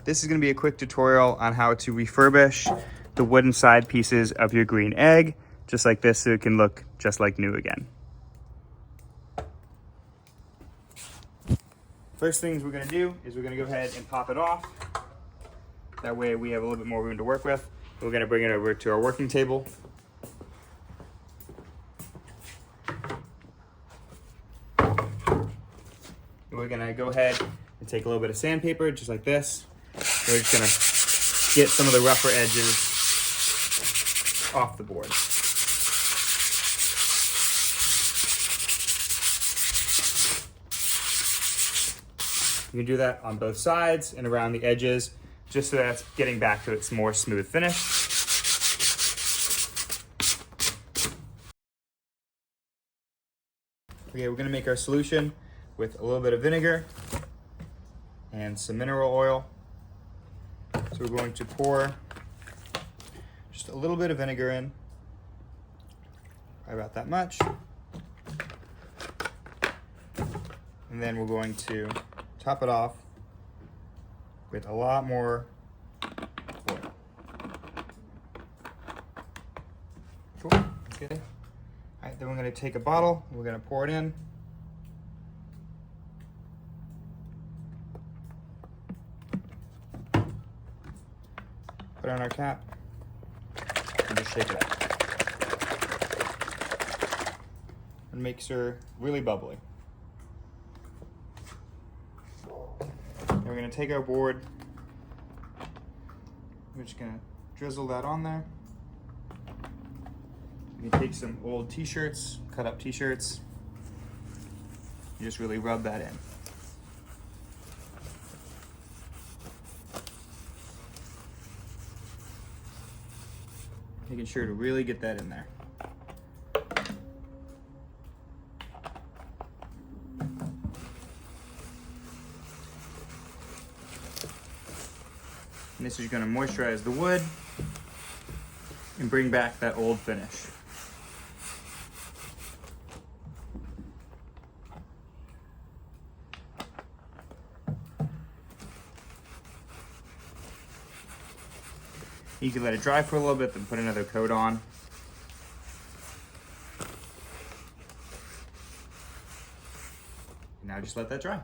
This is going to be a quick tutorial on how to refurbish the wooden side pieces of your green egg, just like this, so it can look just like new again. First things we're going to do is we're going to go ahead and pop it off. That way we have a little bit more room to work with. We're going to bring it over to our working table. We're going to go ahead and take a little bit of sandpaper, just like this. We're just going to get some of the rougher edges off the board. You can do that on both sides and around the edges, just so that it's getting back to its more smooth finish. Okay, we're gonna make our solution with a little bit of vinegar and some mineral oil. So we're going to pour just a little bit of vinegar in, probably about that much. And then we're going to top it off with a lot more oil. Cool, that's good. All right, then we're gonna take a bottle, we're gonna pour it in. Put on our cap and just shake it up. And makes her really bubbly. We're going to take our board, we're just going to drizzle that on there. You can take some old t-shirts, cut up t-shirts, you just really rub that in. Making sure to really get that in there. And this is going to moisturize the wood and bring back that old finish. You can let it dry for a little bit, then put another coat on. Now just let that dry.